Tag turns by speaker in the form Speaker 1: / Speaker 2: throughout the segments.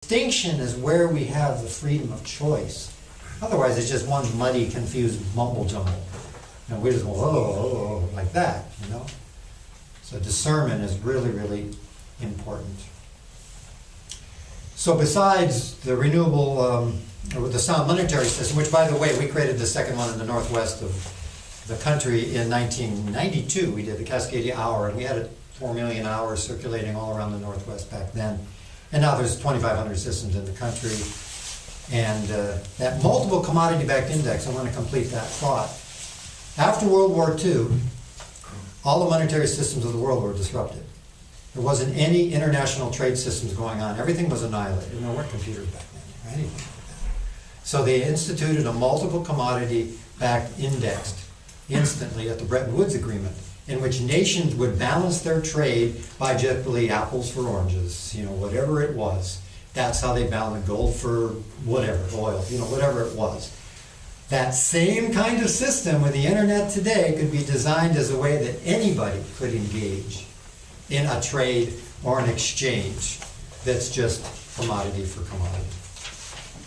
Speaker 1: distinction is where we have the freedom of choice. Otherwise, it's just one muddy, confused mumble jumble. And we just go, oh, like that, you know? So discernment is really, really important. So besides the renewable, or the sound monetary system, which by the way, we created the second one in the northwest of the country in 1992. We did the Cascadia Hour, and we had 4 million hours circulating all around the northwest back then. And now there's 2,500 systems in the country. And that multiple commodity-backed index, I want to complete that thought. After World War II, all the monetary systems of the world were disrupted. There wasn't any international trade systems going on. Everything was annihilated. There weren't computers back then or anything like that. So they instituted a multiple commodity-backed indexed instantly at the Bretton Woods Agreement, in which nations would balance their trade by generally apples for oranges, you know, whatever it was. That's how they balanced gold for whatever, oil, you know, whatever it was. That same kind of system with the internet today could be designed as a way that anybody could engage in a trade or an exchange that's just commodity for commodity,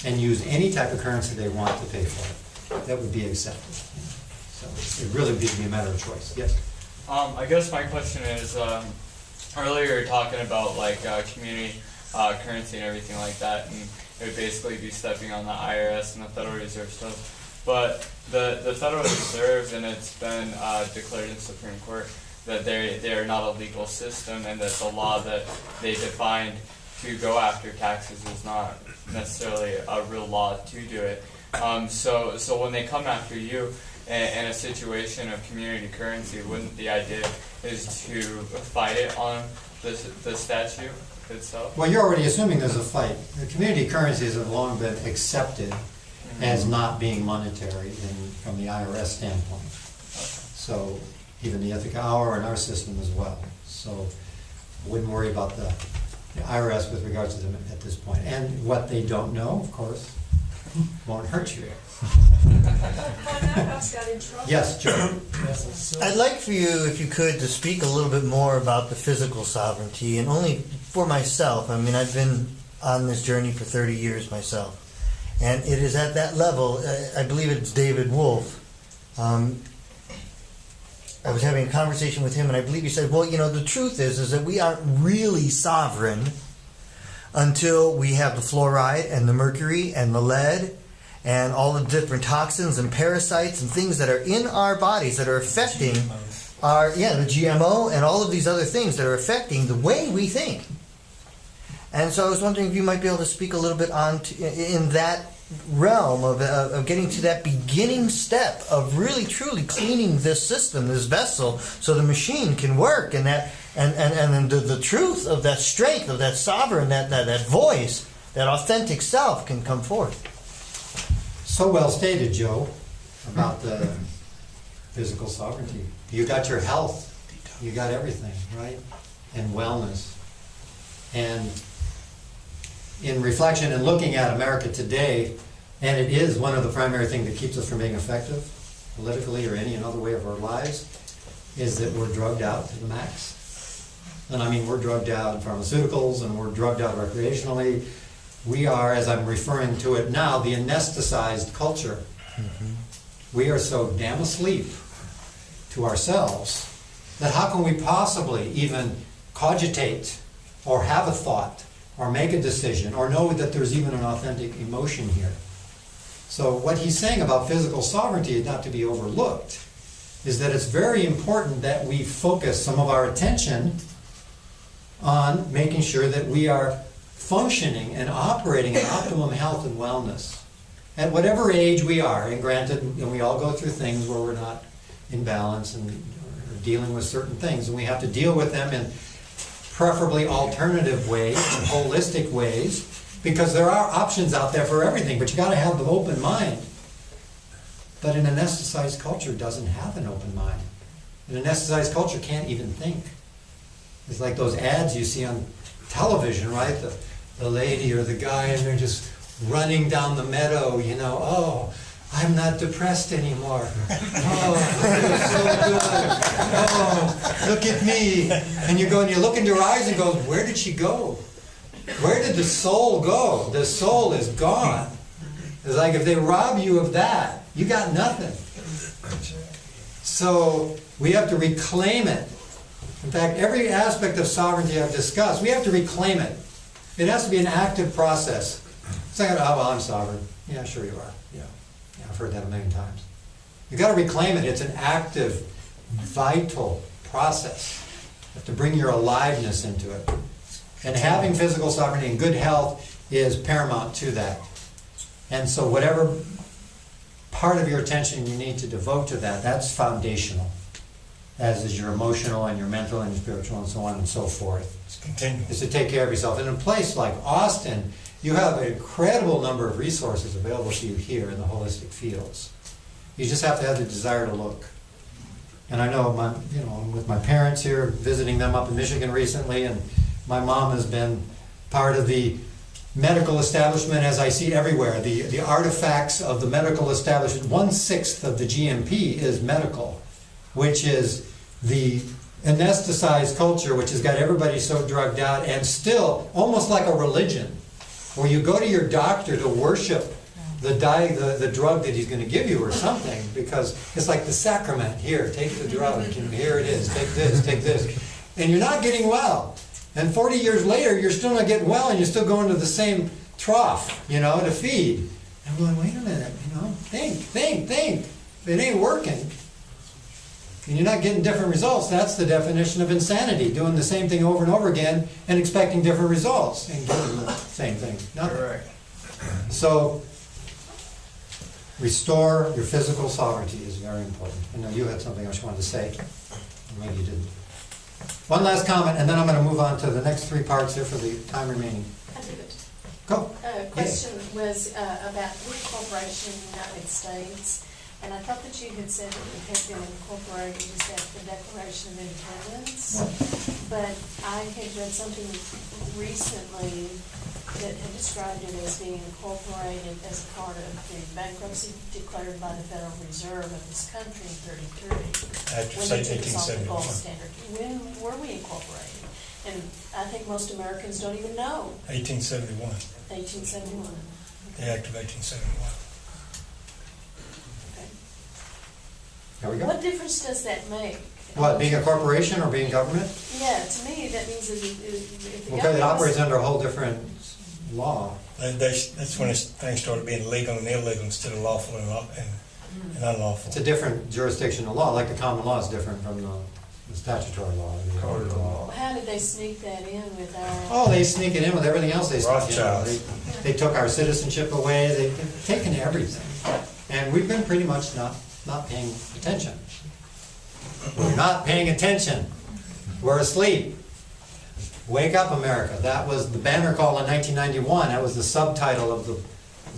Speaker 1: and use any type of currency they want to pay for it. That would be accepted. So it really would be a matter of choice. Yes?
Speaker 2: I guess my question is, earlier you were talking about like community currency and everything like that, and it would basically be stepping on the IRS and the Federal Reserve stuff. But the Federal Reserve, and it's been declared in Supreme Court that they are not a legal system, and that the law that they defined to go after taxes is not necessarily a real law to do it. So when they come after you in a situation of community currency, wouldn't the idea is to fight it on the statute itself?
Speaker 1: Well, you're already assuming there's a fight. The community currencies have long been accepted as not being monetary from the IRS standpoint. So even the Ethica Hour and our system as well. So wouldn't worry about the IRS with regards to them at this point. And what they don't know, of course, won't hurt you. Yes, Joe.
Speaker 3: I'd like for you, if you could, to speak a little bit more about the physical sovereignty, and only for myself. I mean, I've been on this journey for 30 years myself. And it is at that level, I believe it's David Wolf. I was having a conversation with him, and I believe he said, well, you know, the truth is that we aren't really sovereign until we have the fluoride and the mercury and the lead and all the different toxins and parasites and things that are in our bodies that are affecting the GMO and all of these other things that are affecting the way we think. And so I was wondering if you might be able to speak a little bit on in that realm of getting to that beginning step of really truly cleaning this system, this vessel, so the machine can work, and that and then the truth of that strength of that sovereign, that voice, that authentic self can come forth.
Speaker 1: So well stated, Joe, about the physical sovereignty. You got your health, you got everything, right? And wellness. And in reflection and looking at America today, and it is one of the primary things that keeps us from being effective, politically or any other way of our lives, is that we're drugged out to the max. And I mean, we're drugged out in pharmaceuticals, and we're drugged out recreationally. We are, as I'm referring to it now, the anesthetized culture. Mm-hmm. We are so damn asleep to ourselves that how can we possibly even cogitate or have a thought or make a decision or know that there's even an authentic emotion here? So what he's saying about physical sovereignty is not to be overlooked, is that it's very important that we focus some of our attention on making sure that we are functioning and operating in optimum health and wellness at whatever age we are. And granted, and we all go through things where we're not in balance and are dealing with certain things, and we have to deal with them in preferably alternative ways and holistic ways, because there are options out there for everything, but you got to have the open mind. But an anesthetized culture doesn't have an open mind. An anesthetized culture can't even think. It's like those ads you see on television, right? The lady or the guy, and they're just running down the meadow, you know, oh, I'm not depressed anymore. Oh, it's so good. Oh, look at me. And you go and you look into her eyes and go, where did she go? Where did the soul go? The soul is gone. It's like if they rob you of that, you got nothing. So we have to reclaim it. In fact, every aspect of sovereignty I've discussed, we have to reclaim it. It has to be an active process. It's not, oh, well, I'm sovereign. Yeah, sure you are. Yeah, I've heard that a million times. You've got to reclaim it. It's an active, vital process. You have to bring your aliveness into it. And having physical sovereignty and good health is paramount to that. And so whatever part of your attention you need to devote to that, that's foundational. As is your emotional and your mental and your spiritual and so on and so forth.
Speaker 4: It's continual.
Speaker 1: Is to take care of yourself. And in a place like Austin, you have an incredible number of resources available to you here in the holistic fields. You just have to have the desire to look. And I know I'm with my parents here, visiting them up in Michigan recently, and my mom has been part of the medical establishment, as I see everywhere. The artifacts of the medical establishment, 1/6 of the GMP is medical, which is the anesthetized culture, which has got everybody so drugged out, and still almost like a religion, where you go to your doctor to worship the drug that he's going to give you or something, because it's like the sacrament. Here, take the drug. Here it is. Take this, take this. And you're not getting well. And 40 years later, you're still not getting well, and you're still going to the same trough, to feed. I'm going, wait a minute, think. If it ain't working, and you're not getting different results, that's the definition of insanity, doing the same thing over and over again and expecting different results and getting the same thing. Nothing.
Speaker 2: Correct.
Speaker 1: So, restore your physical sovereignty is very important. I know you had something else you wanted to say. Or maybe you didn't. One last comment, and then I'm going to move on to the next 3 parts here for the time remaining.
Speaker 5: I do it.
Speaker 1: Go.
Speaker 5: Question was about incorporation in the United States, and I thought that you had said that it had been incorporated just after the Declaration of Independence, but I had read something recently that had described it as being incorporated as a part of the bankruptcy declared by the Federal Reserve of this country in '33.
Speaker 4: After,
Speaker 5: When
Speaker 4: say,
Speaker 5: they took us off the
Speaker 4: 1871.
Speaker 5: gold standard. When were we incorporated? And I think most Americans don't even know.
Speaker 4: 1871.
Speaker 5: 1871.
Speaker 4: The Act of 1871.
Speaker 5: Okay.
Speaker 1: There we go.
Speaker 5: What difference does that make?
Speaker 1: What, being a corporation or being government?
Speaker 5: Yeah, to me, that means that if the
Speaker 1: Okay, it
Speaker 5: government
Speaker 1: operates
Speaker 5: was-
Speaker 1: under a whole different law.
Speaker 4: That's when things started being legal and illegal instead of lawful and unlawful.
Speaker 1: It's a different jurisdictional law, like the common law is different from the statutory law. The
Speaker 2: Code of law.
Speaker 5: How did they sneak that in with our?
Speaker 1: Oh, they sneak it in with everything else they sneak in.
Speaker 4: Rothschilds.
Speaker 1: They took our citizenship away, they've taken everything. And we've been pretty much not paying attention. We're not paying attention. We're asleep. Wake up, America. That was the banner call in 1991. That was the subtitle of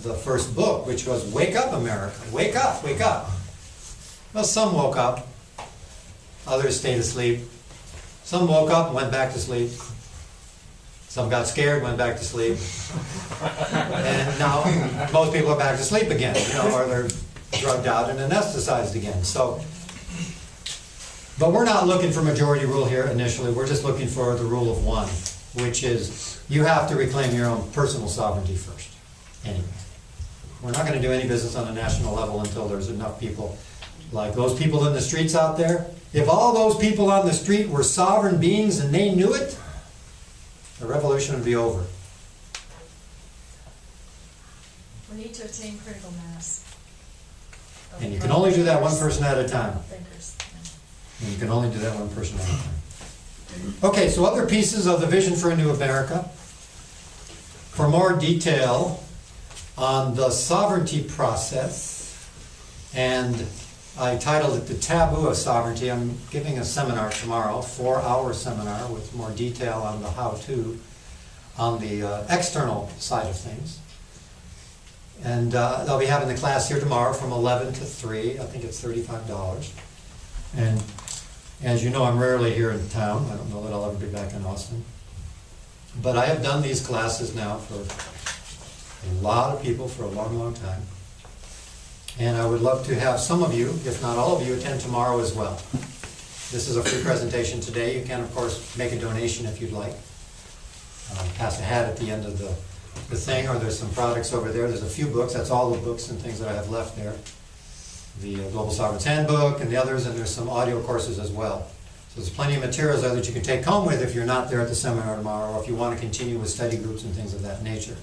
Speaker 1: the first book, which was Wake Up, America. Wake up, wake up. Well, some woke up. Others stayed asleep. Some woke up and went back to sleep. Some got scared, went back to sleep. And now most people are back to sleep again, or they're drugged out and anesthetized again. But we're not looking for majority rule here initially. We're just looking for the rule of one, which is you have to reclaim your own personal sovereignty first. Anyway, we're not going to do any business on a national level until there's enough people like those people in the streets out there. If all those people on the street were sovereign beings and they knew it, the revolution would be over.
Speaker 6: We need to attain critical mass.
Speaker 1: And you can only do that one person at a time.
Speaker 6: Thinkers.
Speaker 1: And you can only do that one person at a time. Okay, so other pieces of the Vision for a New America. For more detail on the sovereignty process, and I titled it The Taboo of Sovereignty. I'm giving a seminar tomorrow, 4-hour seminar with more detail on the how-to on the external side of things. And they'll be having the class here tomorrow from 11 to 3. I think it's $35. And as you know, I'm rarely here in town. I don't know that I'll ever be back in Austin. But I have done these classes now for a lot of people for a long, long time. And I would love to have some of you, if not all of you, attend tomorrow as well. This is a free presentation today. You can, of course, make a donation if you'd like. pass a hat at the end of the thing, or there's some products over there. There's a few books, that's all the books and things that I have left there. The Global Sovereigns Handbook and the others, and there's some audio courses as well. So there's plenty of materials there that you can take home with if you're not there at the seminar tomorrow, or if you want to continue with study groups and things of that nature.